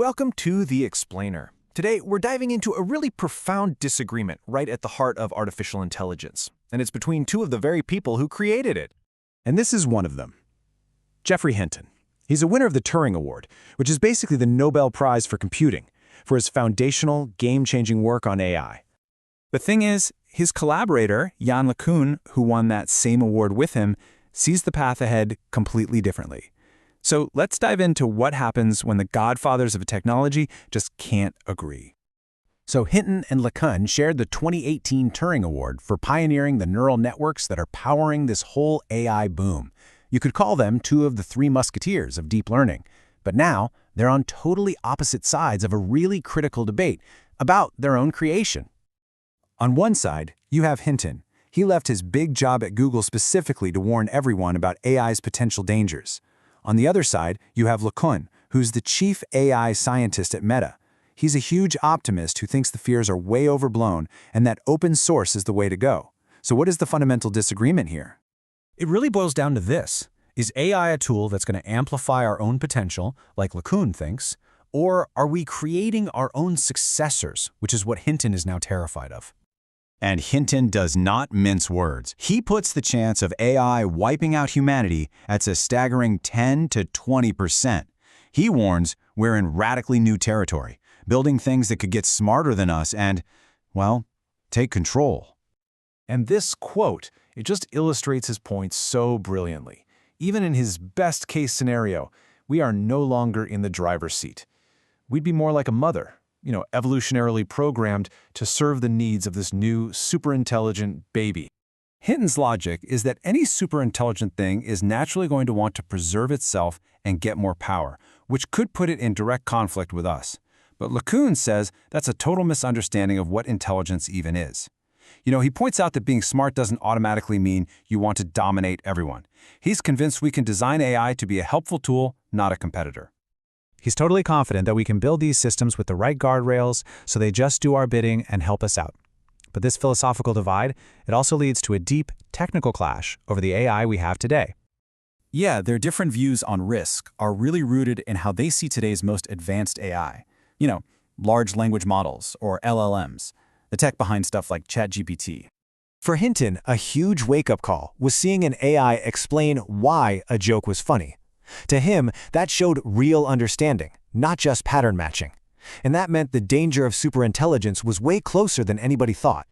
Welcome to The Explainer. Today, we're diving into a really profound disagreement right at the heart of artificial intelligence, and it's between two of the very people who created it. And this is one of them. Geoffrey Hinton. He's a winner of the Turing Award, which is basically the Nobel Prize for computing, for his foundational, game-changing work on AI. The thing is, his collaborator, Yann LeCun, who won that same award with him, sees the path ahead completely differently. So let's dive into what happens when the godfathers of a technology just can't agree. So Hinton and LeCun shared the 2018 Turing Award for pioneering the neural networks that are powering this whole AI boom. You could call them two of the three musketeers of deep learning. But now, they're on totally opposite sides of a really critical debate about their own creation. On one side, you have Hinton. He left his big job at Google specifically to warn everyone about AI's potential dangers. On the other side, you have LeCun, who's the chief AI scientist at Meta. He's a huge optimist who thinks the fears are way overblown and that open source is the way to go. So what is the fundamental disagreement here? It really boils down to this. Is AI a tool that's going to amplify our own potential, like LeCun thinks, or are we creating our own successors, which is what Hinton is now terrified of? And Hinton does not mince words. He puts the chance of AI wiping out humanity at a staggering 10 to 20%. He warns we're in radically new territory, building things that could get smarter than us and, well, take control. And this quote, it just illustrates his point so brilliantly. Even in his best-case scenario, we are no longer in the driver's seat. We'd be more like a mother, evolutionarily programmed to serve the needs of this new, superintelligent baby. Hinton's logic is that any superintelligent thing is naturally going to want to preserve itself and get more power, which could put it in direct conflict with us. But LeCun says that's a total misunderstanding of what intelligence even is. He points out that being smart doesn't automatically mean you want to dominate everyone. He's convinced we can design AI to be a helpful tool, not a competitor. He's totally confident that we can build these systems with the right guardrails so they just do our bidding and help us out. But this philosophical divide, it also leads to a deep technical clash over the AI we have today. Yeah, their different views on risk are really rooted in how they see today's most advanced AI. Large language models, or LLMs, the tech behind stuff like ChatGPT. For Hinton, a huge wake-up call was seeing an AI explain why a joke was funny. To him, that showed real understanding, not just pattern matching. And that meant the danger of superintelligence was way closer than anybody thought.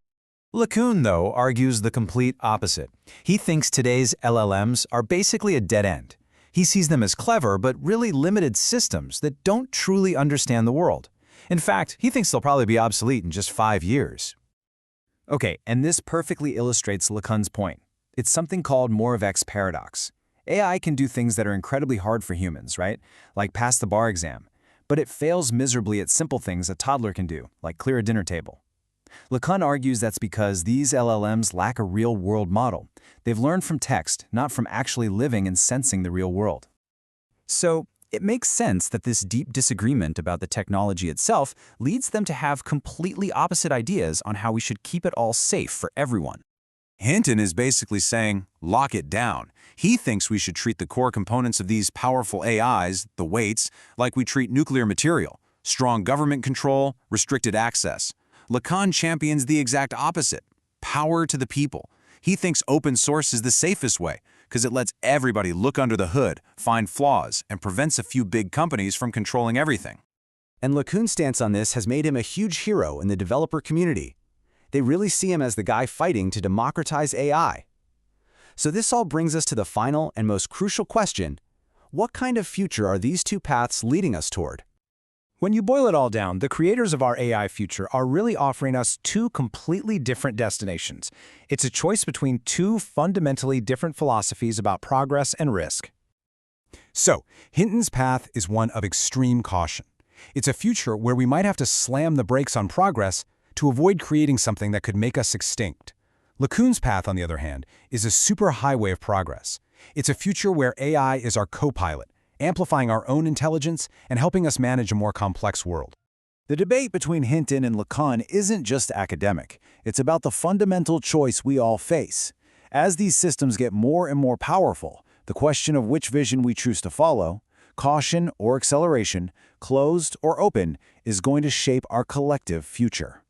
LeCun, though, argues the complete opposite. He thinks today's LLMs are basically a dead end. He sees them as clever but really limited systems that don't truly understand the world. In fact, he thinks they'll probably be obsolete in just 5 years. Okay, and this perfectly illustrates LeCun's point. It's something called Moravec's paradox. AI can do things that are incredibly hard for humans, right? Like pass the bar exam. But it fails miserably at simple things a toddler can do, like clear a dinner table. LeCun argues that's because these LLMs lack a real-world model. They've learned from text, not from actually living and sensing the real world. So, it makes sense that this deep disagreement about the technology itself leads them to have completely opposite ideas on how we should keep it all safe for everyone. Hinton is basically saying, lock it down. He thinks we should treat the core components of these powerful AIs, the weights, like we treat nuclear material, strong government control, restricted access. LeCun champions the exact opposite, power to the people. He thinks open source is the safest way, because it lets everybody look under the hood, find flaws, and prevents a few big companies from controlling everything. And LeCun's stance on this has made him a huge hero in the developer community. They really see him as the guy fighting to democratize AI. So this all brings us to the final and most crucial question: what kind of future are these two paths leading us toward? When you boil it all down, the creators of our AI future are really offering us two completely different destinations. It's a choice between two fundamentally different philosophies about progress and risk. So, Hinton's path is one of extreme caution. It's a future where we might have to slam the brakes on progress to avoid creating something that could make us extinct. LeCun's path, on the other hand, is a superhighway of progress. It's a future where AI is our co-pilot, amplifying our own intelligence and helping us manage a more complex world. The debate between Hinton and LeCun isn't just academic. It's about the fundamental choice we all face. As these systems get more and more powerful, the question of which vision we choose to follow, caution or acceleration, closed or open, is going to shape our collective future.